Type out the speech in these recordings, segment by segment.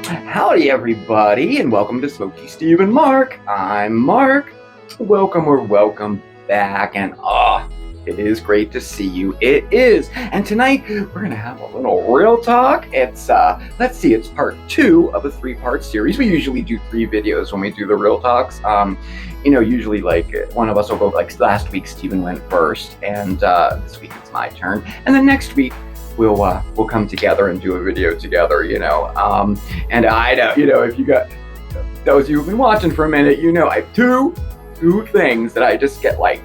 Howdy, everybody, and welcome to Smokey, and Mark. I'm Mark. Welcome back, and it is great to see you. It is, and tonight we're gonna have a little real talk. It's let's see, it's part 2 of a 3-part series. We usually do 3 videos when we do the real talks. Usually like one of us will go. Like last week, Steven went first, and this week it's my turn, and then next week we'll come together and do a video together, and I know, if you got those of you who've been watching for a minute, I have two things that I just get like,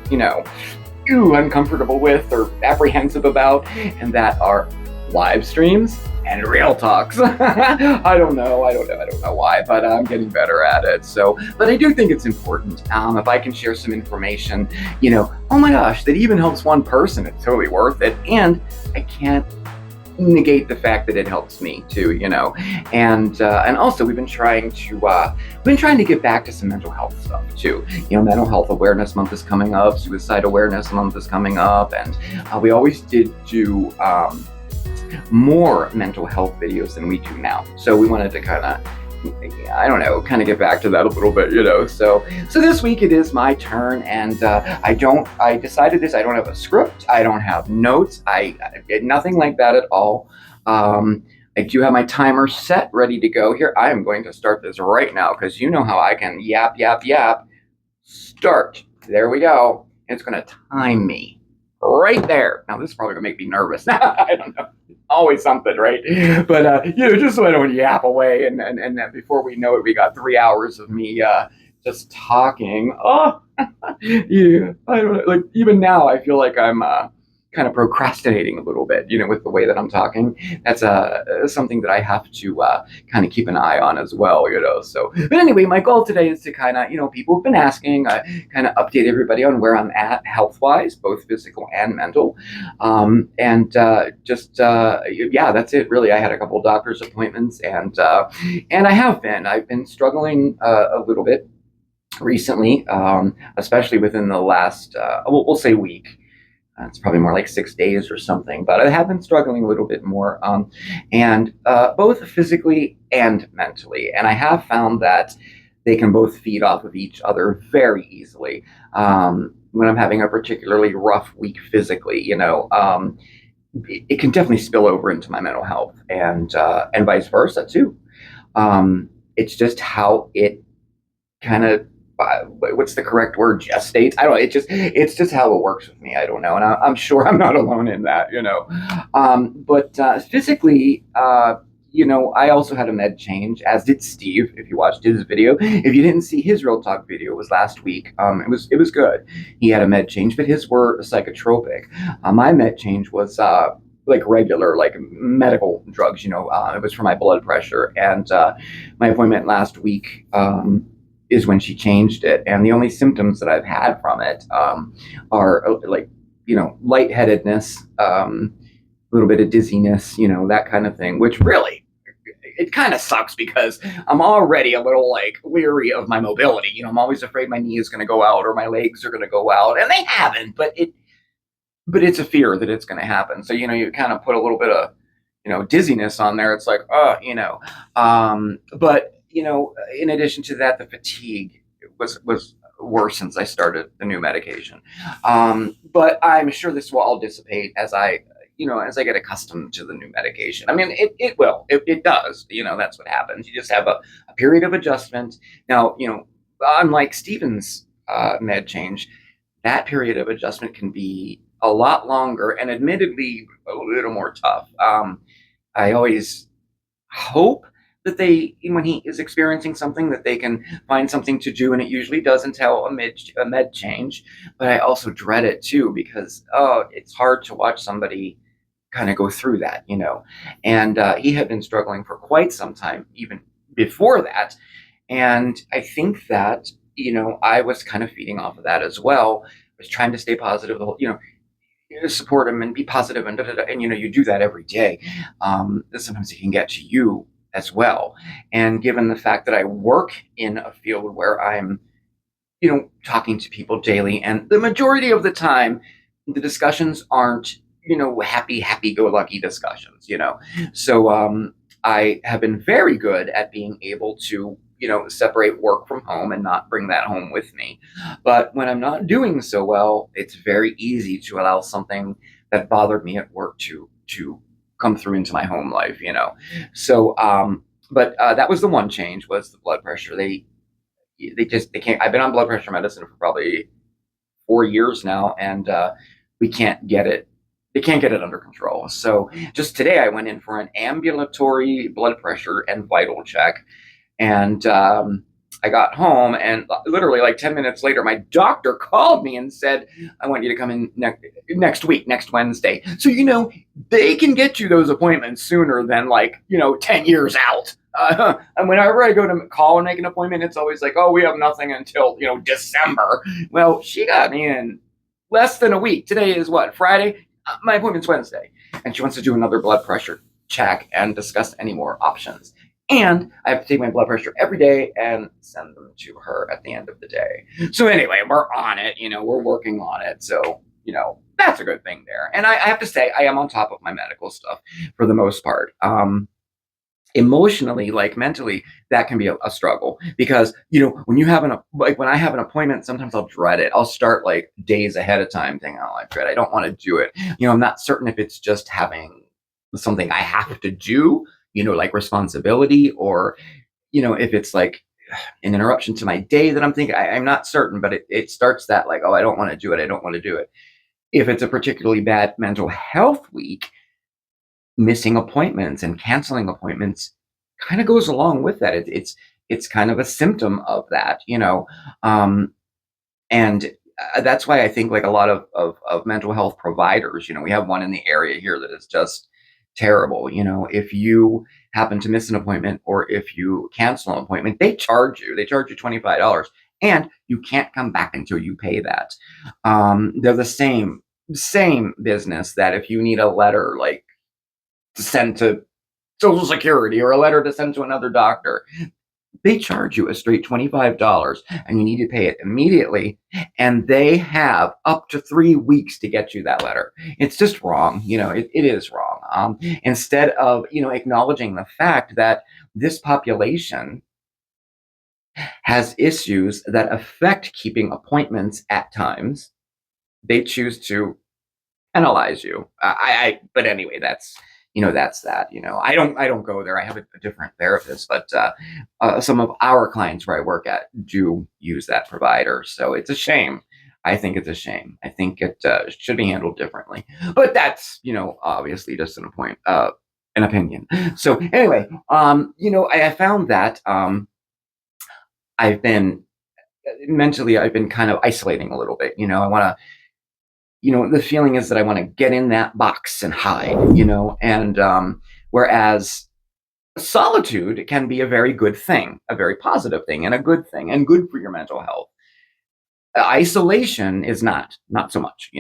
uncomfortable with or apprehensive about, and that are live streams and real talks. I don't know why, but I'm getting better at it. So, but I do think it's important. If I can share some information, oh my gosh, that even helps one person, it's totally worth it. And I can't negate the fact that it helps me too, and also we've been trying to get back to some mental health stuff too. Mental health awareness month is coming up, suicide awareness month is coming up, and we always did do more mental health videos than we do now, so we wanted to kind of get back to that a little bit, so this week it is my turn, and I decided this. I don't have a script, I don't have notes, I nothing like that at all. I do have my timer set ready to go here. I am going to start this right now, because you know how I can yap start. There we go. It's going to time me right there. Now this is probably gonna make me nervous. I don't know. Always something, right? But just so I don't yap away, and before we know it, we got 3 hours of me just talking. Oh, yeah. I don't know. Like even now, I feel like I'm kind of procrastinating a little bit, with the way that I'm talking. That's something that I have to kind of keep an eye on as well, So, but anyway, my goal today is to kind of, people have been asking, kind of update everybody on where I'm at health-wise, both physical and mental. Yeah, that's it really. I had a couple of doctor's appointments, and I've been struggling a little bit recently, especially within the last, we'll say week. It's probably more like 6 days or something, but I have been struggling a little bit more, and both physically and mentally. And I have found that they can both feed off of each other very easily. When I'm having a particularly rough week physically, it can definitely spill over into my mental health, and vice versa too. It's just how it kind of, what's the correct word? Gestates? I don't know. It's just how it works with me. I don't know, and I'm sure I'm not alone in that. But physically, I also had a med change, as did Steve. If you watched his video, if you didn't see his real talk video, it was last week. It was good. He had a med change, but his were psychotropic. My med change was like regular, like medical drugs. It was for my blood pressure, and my appointment last week is when she changed it, and the only symptoms that I've had from it are like, lightheadedness, a little bit of dizziness, that kind of thing, which really, it kind of sucks, because I'm already a little like leery of my mobility. I'm always afraid my knee is going to go out or my legs are going to go out, and they haven't, but it's a fear that it's going to happen. So, you kind of put a little bit of, dizziness on there. It's like, but in addition to that, the fatigue was worse since I started the new medication. But I'm sure this will all dissipate as I get accustomed to the new medication. I mean, it will. It does. That's what happens. You just have a period of adjustment. Now, unlike Steven's med change, that period of adjustment can be a lot longer and admittedly a little more tough. I always hope that when he is experiencing something, that they can find something to do, and it usually does entail a med change. But I also dread it too, because it's hard to watch somebody kind of go through that, And he had been struggling for quite some time, even before that, and I think that I was kind of feeding off of that as well. I was trying to stay positive, support him and be positive, and and you do that every day. Sometimes it can get to you as well. And given the fact that I work in a field where I'm, talking to people daily, and the majority of the time, the discussions aren't, happy-go-lucky discussions, So I have been very good at being able to, separate work from home and not bring that home with me. But when I'm not doing so well, it's very easy to allow something that bothered me at work to come through into my home life. So, but that was the one change, was the blood pressure. They can't. I've been on blood pressure medicine for probably 4 years now, and we can't get it. They can't get it under control. So just today, I went in for an ambulatory blood pressure and vital check, and I got home, and literally like 10 minutes later, my doctor called me and said, "I want you to come in next week, next Wednesday." So they can get you those appointments sooner than 10 years out. And whenever I go to call and make an appointment, it's always like, "Oh, we have nothing until December." Well, she got me in less than a week. Today is what, Friday? My appointment's Wednesday, and she wants to do another blood pressure check and discuss any more options. And I have to take my blood pressure every day and send them to her at the end of the day. So anyway, we're on it. We're working on it. So that's a good thing there. And I have to say, I am on top of my medical stuff for the most part. Emotionally, like mentally, that can be a struggle, because when you have when I have an appointment, sometimes I'll dread it. I'll start like days ahead of time thinking, "Oh, I dread, I don't want to do it." I'm not certain if it's just having something I have to do, like responsibility, or if it's like an interruption to my day that I'm thinking. I'm not certain, but it starts that like, "Oh, I don't want to do it, I don't want to do it." If it's a particularly bad mental health week, missing appointments and canceling appointments kind of goes along with that. It's kind of a symptom of that. And that's why I think like a lot of mental health providers, we have one in the area here that is just terrible. If you happen to miss an appointment, or if you cancel an appointment, they charge you. They charge you $25, and you can't come back until you pay that. They're the same business that if you need a letter like to send to Social Security, or a letter to send to another doctor, they charge you a straight $25, and you need to pay it immediately. And they have up to 3 weeks to get you that letter. It's just wrong. It is wrong. Instead of, acknowledging the fact that this population has issues that affect keeping appointments at times, they choose to penalize you. But anyway, that's that. I don't go there. I have a different therapist, but some of our clients where I work at do use that provider. So it's a shame. I think it's a shame. I think it should be handled differently. But that's obviously just an opinion. So anyway, I found that I've been mentally, I've been kind of isolating a little bit. I want to, the feeling is that I want to get in that box and hide, and whereas solitude can be a very good thing, a very positive thing, and a good thing, and good for your mental health. Isolation is not so much.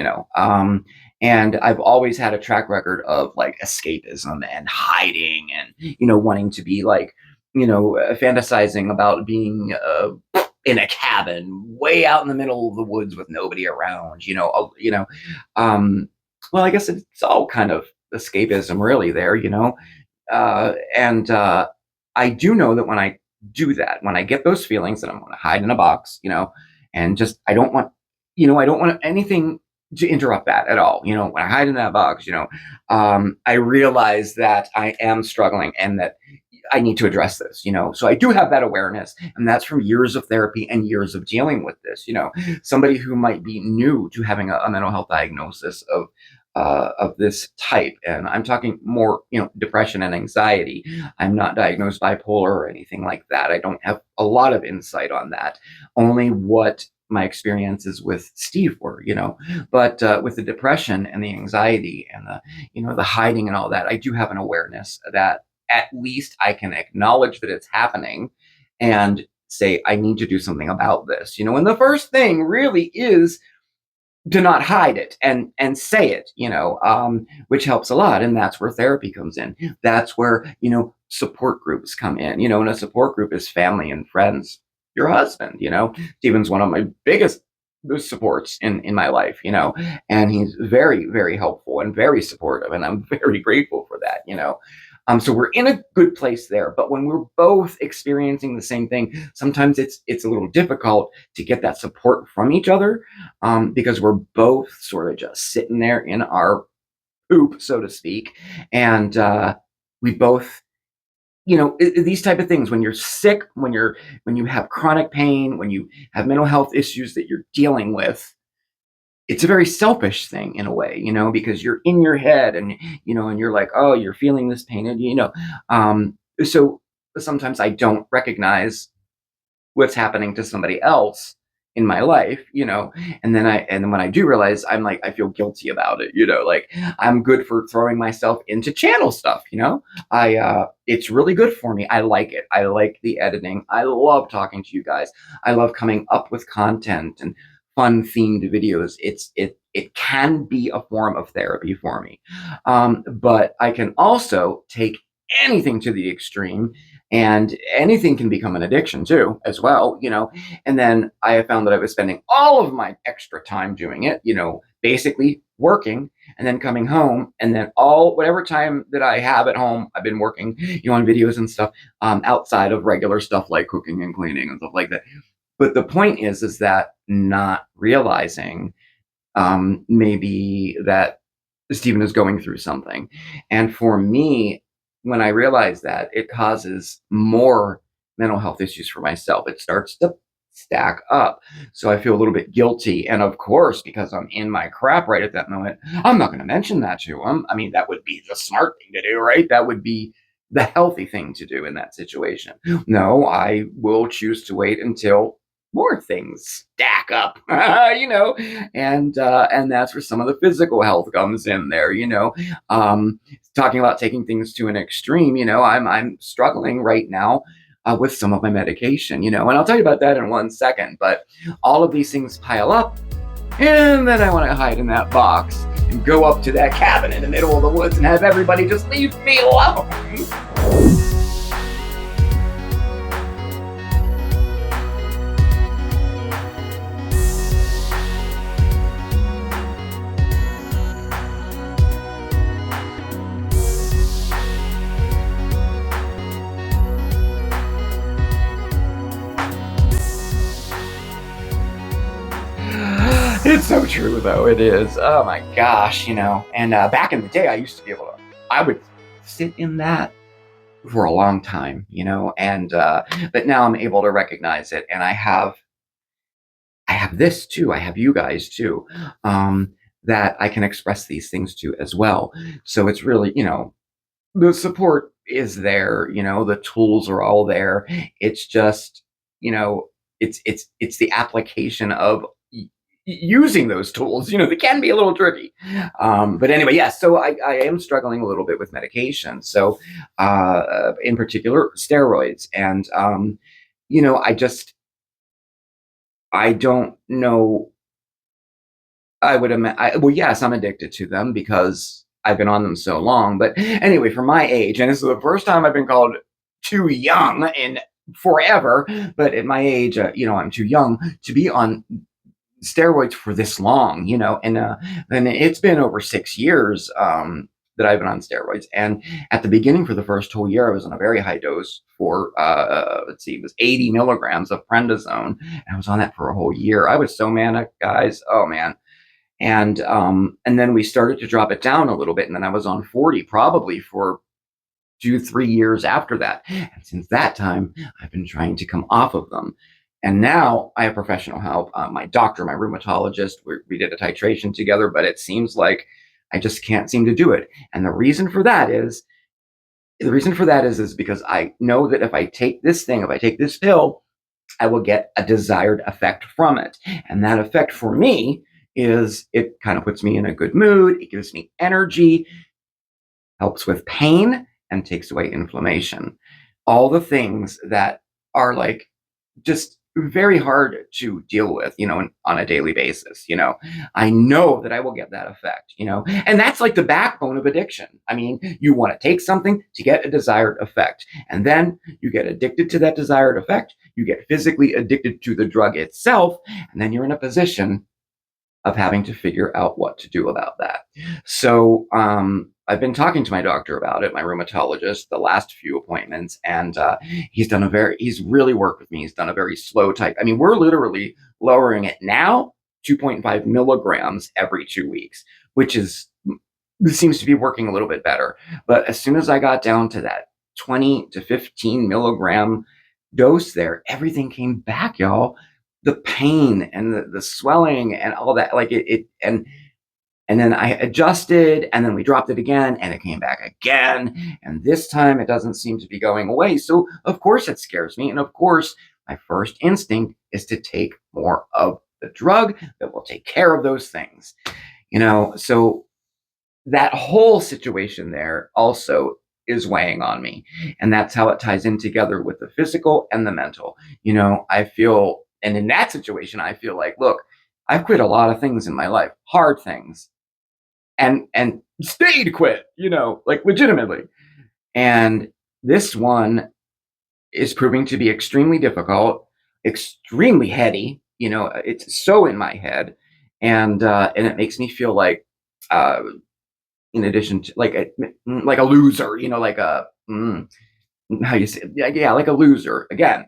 And I've always had a track record of like escapism and hiding, and wanting to be like, fantasizing about being in a cabin way out in the middle of the woods with nobody around. Well, I guess it's all kind of escapism, really. And I do know that when I do that, when I get those feelings that I'm going to hide in a box, and just I don't want anything to interrupt that at all. When I hide in that box, I realize that I am struggling, and that I need to address this. So I do have that awareness, and that's from years of therapy and years of dealing with this. Somebody who might be new to having a mental health diagnosis of this type, and I'm talking more, depression and anxiety. I'm not diagnosed bipolar or anything like that. I don't have a lot of insight on that. Only what my experiences with Steve were. But with the depression and the anxiety and the hiding and all that, I do have an awareness that at least I can acknowledge that it's happening and say, I need to do something about this. And the first thing really is to not hide it and say it, which helps a lot. And that's where therapy comes in. That's where, support groups come in, and a support group is family and friends, your husband. Steven's one of my biggest supports in my life, and he's very, very helpful and very supportive. And I'm very grateful for that. So we're in a good place there. But when we're both experiencing the same thing, sometimes it's a little difficult to get that support from each other, because we're both sort of just sitting there in our poop, so to speak, and we both, these type of things, when you're sick, when you have chronic pain, when you have mental health issues that you're dealing with, it's a very selfish thing in a way, because you're in your head, and you're like, oh, you're feeling this pain, and so sometimes I don't recognize what's happening to somebody else in my life, and then when I do realize, I'm like, I feel guilty about it, like I'm good for throwing myself into channel stuff, I it's really good for me. I like it. I like the editing. I love talking to you guys. I love coming up with content and fun themed videos. It can be a form of therapy for me. But I can also take anything to the extreme, and anything can become an addiction too, as well, and then I have found that I was spending all of my extra time doing it, basically working, and then coming home, and then all whatever time that I have at home, I've been working, on videos and stuff, outside of regular stuff like cooking and cleaning and stuff like that. But the point is that not realizing, maybe that Stephen is going through something. And for me, when I realize that, it causes more mental health issues for myself. It starts to stack up. So I feel a little bit guilty. And of course, because I'm in my crap right at that moment, I'm not going to mention that to him. I mean, that would be the smart thing to do, right? That would be the healthy thing to do in that situation. No, I will choose to wait until more things stack up, and that's where some of the physical health comes in there, um, talking about taking things to an extreme. I'm struggling right now, with some of my medication, and I'll tell you about that in 1 second. But all of these things pile up, and then I want to hide in that box and go up to that cabin in the middle of the woods and have everybody just leave me alone. It's so true, though. It is. Oh my gosh, And back in the day, I used to be able to. I would sit in that for a long time, and but now I'm able to recognize it, and I have this too. I have you guys too, that I can express these things to as well. So it's really, the support is there. The tools are all there. It's just, you know, it's the application of using those tools, that can be a little tricky. But anyway, yes. So I am struggling a little bit with medication. So, in particular, steroids, and I don't know. I would imagine. Well, yes, I'm addicted to them because I've been on them so long. But anyway, for my age, and this is the first time I've been called too young in forever. But at my age, I'm too young to be on steroids for this long, and it's been over 6 years, that I've been on steroids. And at the beginning, for the first whole year, I was on a very high dose for, let's see, it was 80 milligrams of prednisone, and I was on that for a whole year. I was so manic, guys. Oh man. And then we started to drop it down a little bit, and then I was on 40 probably for 2, 3 years after that. And since that time, I've been trying to come off of them. And now I have professional help. My doctor, my rheumatologist, we did a titration together, but it seems like I just can't seem to do it. And the reason for that is because I know that if I take this pill, I will get a desired effect from it. And that effect for me is it kind of puts me in a good mood. It gives me energy, helps with pain, and takes away inflammation. All the things that are like just very hard to deal with, on a daily basis. I know that I will get that effect, and that's like the backbone of addiction. I mean, you want to take something to get a desired effect, and then you get addicted to that desired effect. You get physically addicted to the drug itself, and then you're in a position of having to figure out what to do about that. So, I've been talking to my doctor about it, my rheumatologist, the last few appointments, and he's really worked with me. He's done a very slow type. I mean, we're literally lowering it now, 2.5 milligrams every 2 weeks, which is seems to be working a little bit better. But as soon as I got down to that 20 to 15 milligram dose there, everything came back, y'all. The pain and the swelling and all that, like and then I adjusted, and then we dropped it again, and it came back again. And this time it doesn't seem to be going away. So, of course, it scares me. And of course, my first instinct is to take more of the drug that will take care of those things. So that whole situation there also is weighing on me. And that's how it ties in together with the physical and the mental. I feel, and in that situation, I feel like, look, I've quit a lot of things in my life, hard things, and stayed quit, like legitimately. And this one is proving to be extremely difficult, extremely heady. It's so in my head, and it makes me feel like, in addition to like a loser, like a how you say, yeah, like a loser again.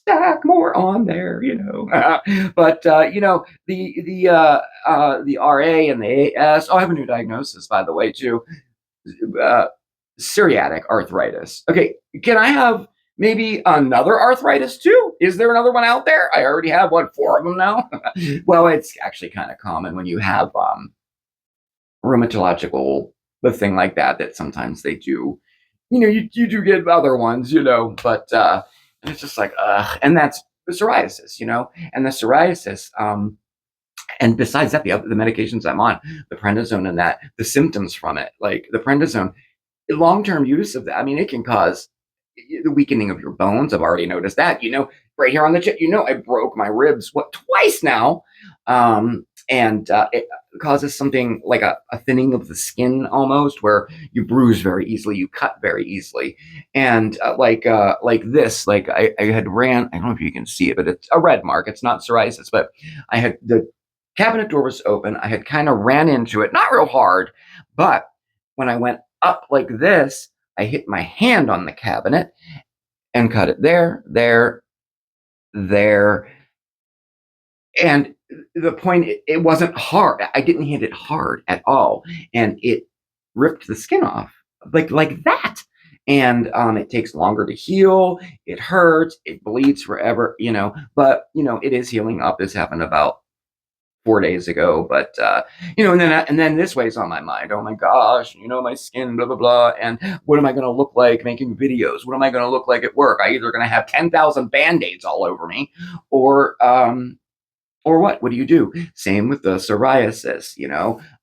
Stack more on there, but the RA and the AS. Oh, I have a new diagnosis, by the way, too. Uh, Psoriatic arthritis. Okay, can I have maybe another arthritis too? Is there another one out there? I already have 4 of them now. Well, it's actually kind of common when you have rheumatological the thing like that sometimes they do. You do get other ones, but and it's just like, and that's the psoriasis, and the psoriasis, and besides that, the medications I'm on, the prednisone and that, the symptoms from it, like the prednisone, long-term use of that, I mean, it can cause the weakening of your bones. I've already noticed that, right here on the chip, I broke my ribs, twice now. And it causes something like a thinning of the skin almost, where you bruise very easily, you cut very easily. And like this, like I had ran, I don't know if you can see it, but it's a red mark. It's not psoriasis, but I had the cabinet door was open. I had kind of ran into it, not real hard, but when I went up like this, I hit my hand on the cabinet and cut it there, there, there. And the point, it wasn't hard. I didn't hit it hard at all. And it ripped the skin off like that. And it takes longer to heal. It hurts. It bleeds forever, but, it is healing up. This happened about 4 days ago, but and then this weighs on my mind. Oh my gosh, my skin, blah blah blah, and what am I going to look like making videos? What am I going to look like at work? I either going to have 10,000 band-aids all over me, or what? What do you do? Same with the psoriasis.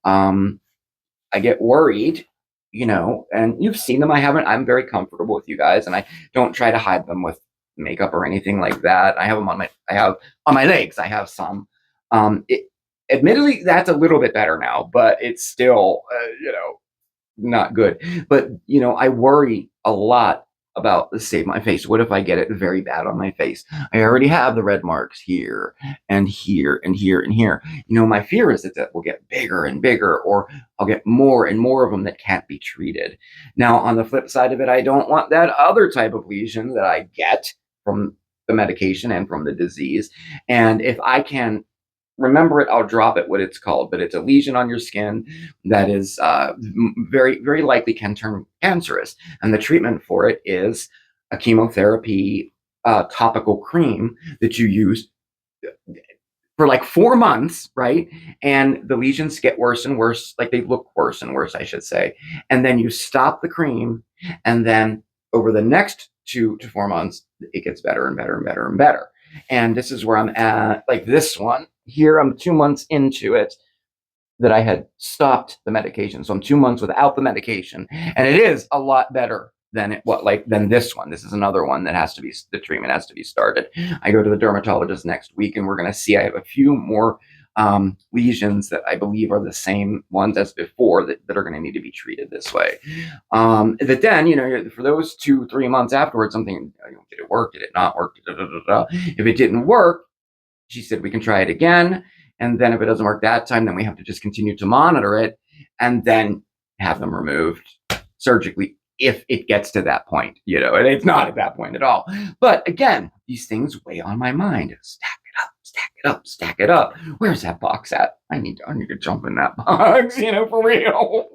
I get worried. And you've seen them. I'm very comfortable with you guys, and I don't try to hide them with makeup or anything like that. I have on my legs. I have some. Admittedly, that's a little bit better now, but it's still, not good. But, I worry a lot about the state of my face. What if I get it very bad on my face? I already have the red marks here and here and here and here. My fear is that will get bigger and bigger, or I'll get more and more of them that can't be treated. Now, on the flip side of it, I don't want that other type of lesion that I get from the medication and from the disease. And if I can remember it, I'll drop it what it's called, but it's a lesion on your skin that is very, very likely can turn cancerous. And the treatment for it is a chemotherapy topical cream that you use for like 4 months, right? And the lesions get worse and worse, like they look worse and worse, I should say. And then you stop the cream, and then over the next 2 to 4 months, it gets better and better and better and better. And this is where I'm at, like this one here. I'm 2 months into it that I had stopped the medication. So I'm 2 months without the medication, and it is a lot better than than this one. This is another one that the treatment has to be started. I go to the dermatologist next week, and we're going to see. I have a few more lesions that I believe are the same ones as before that are going to need to be treated this way. That then, for those 2-3 months afterwards, something, did it work? Did it not work? Da, da, da, da. If it didn't work, she said, we can try it again. And then if it doesn't work that time, then we have to just continue to monitor it and then have them removed surgically if it gets to that point, and it's not at that point at all. But again, these things weigh on my mind. Stack it up, stack it up, stack it up. Where's that box at? I need to jump in that box, for real.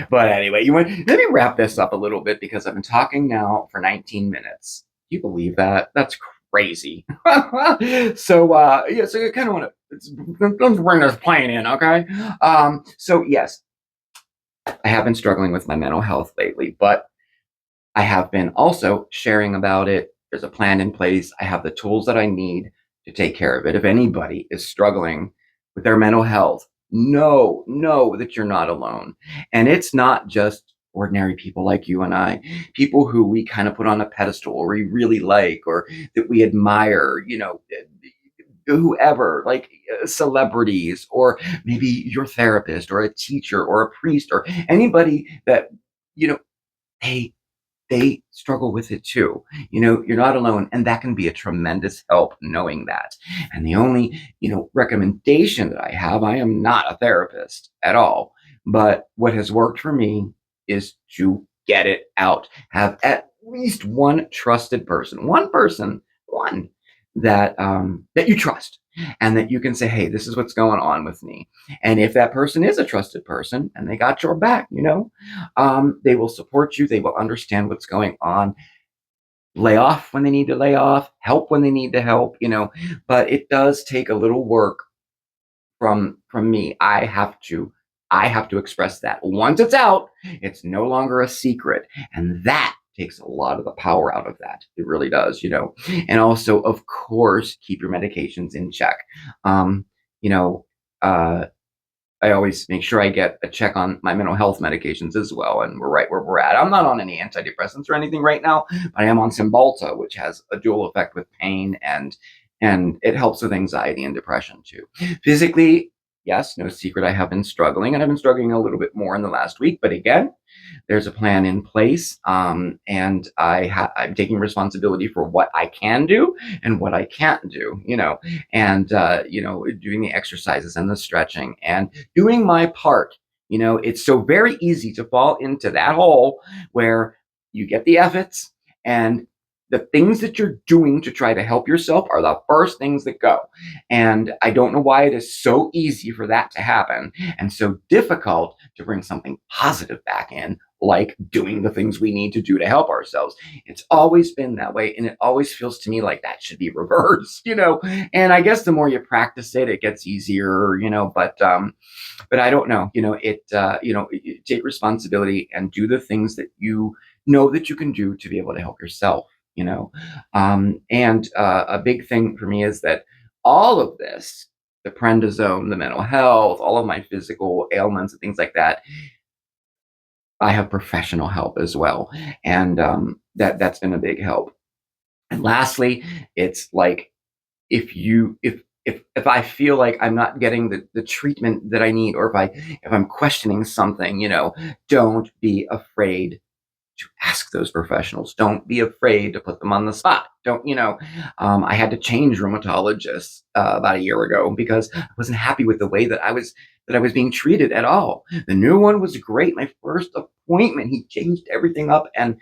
But anyway, let me wrap this up a little bit because I've been talking now for 19 minutes. Do you believe that? That's crazy. So I kind of want to let's bring this plane in, okay? So yes, I have been struggling with my mental health lately, but I have been also sharing about it. There's a plan in place. I have the tools that I need to take care of it. If anybody is struggling with their mental health, know that you're not alone. And it's not just ordinary people like you and I, people who we kind of put on a pedestal or we really like or that we admire, whoever, like celebrities or maybe your therapist or a teacher or a priest or anybody that, hey, they struggle with it too. You're not alone. And that can be a tremendous help knowing that. And the only, recommendation that I am not a therapist at all. But what has worked for me is to get it out. Have at least one trusted person, one that you trust and that you can say, hey, this is what's going on with me. And if that person is a trusted person and they got your back, they will support you. They will understand what's going on. Lay off when they need to lay off, help when they need to help, but it does take a little work from me. I have to express that. Once it's out, it's no longer a secret. And that takes a lot of the power out of that. It really does, And also, of course, keep your medications in check. I always make sure I get a check on my mental health medications as well, and we're right where we're at. I'm not on any antidepressants or anything right now, but I am on Cymbalta, which has a dual effect with pain and it helps with anxiety and depression too. Physically, yes, no secret, I have been struggling, and I've been struggling a little bit more in the last week. But again, there's a plan in place, and I'm taking responsibility for what I can do and what I can't do, and doing the exercises and the stretching and doing my part. It's so very easy to fall into that hole where you get the efforts and the things that you're doing to try to help yourself are the first things that go. And I don't know why it is so easy for that to happen and so difficult to bring something positive back in, like doing the things we need to do to help ourselves. It's always been that way. And it always feels to me like that should be reversed, and I guess the more you practice it, it gets easier, but I don't know, take responsibility and do the things that you know that you can do to be able to help yourself. And a big thing for me is that all of this, the prednisone, the mental health, all of my physical ailments and things like that, I have professional help as well. And that's been a big help. And lastly, it's like, if I feel like I'm not getting the treatment that I need, or if I'm questioning something, don't be afraid to ask those professionals. Don't be afraid to put them on the spot. I had to change rheumatologists about a year ago because I wasn't happy with the way that I was being treated at all. The new one was great. My first appointment, he changed everything up, and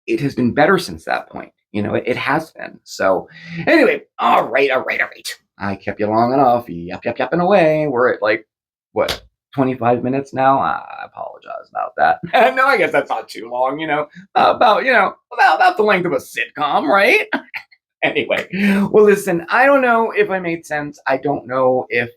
it has been better since that point. It has been. So anyway, all right. I kept you long enough. Yapping away. We're at like, what, 25 minutes now? I apologize about that. No, I guess that's not too long, about the length of a sitcom, right? Anyway, well, listen, I don't know if I made sense. I don't know if,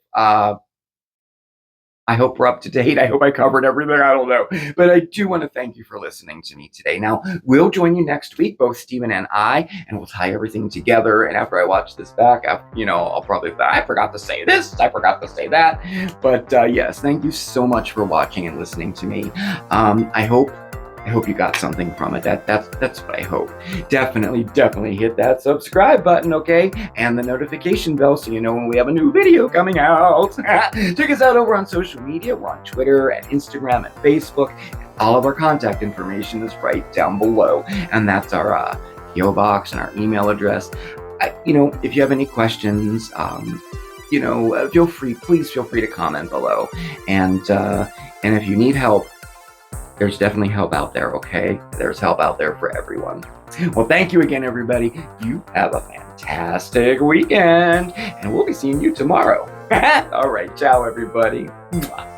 I hope we're up to date. I hope I covered everything. I don't know. But I do want to thank you for listening to me today. Now, we'll join you next week, both Stephen and I, and we'll tie everything together. And after I watch this back, I'll probably, I forgot to say this, I forgot to say that. But yes, thank you so much for watching and listening to me. I hope you got something from it. That's what I hope. Definitely hit that subscribe button, okay? And the notification bell so you know when we have a new video coming out. Check us out over on social media. We're on Twitter and Instagram and Facebook. All of our contact information is right down below. And that's our PO box and our email address. If you have any questions, please feel free to comment below. And if you need help, there's definitely help out there, okay? There's help out there for everyone. Well, thank you again, everybody. You have a fantastic weekend, and we'll be seeing you tomorrow. All right, ciao, everybody. Mwah.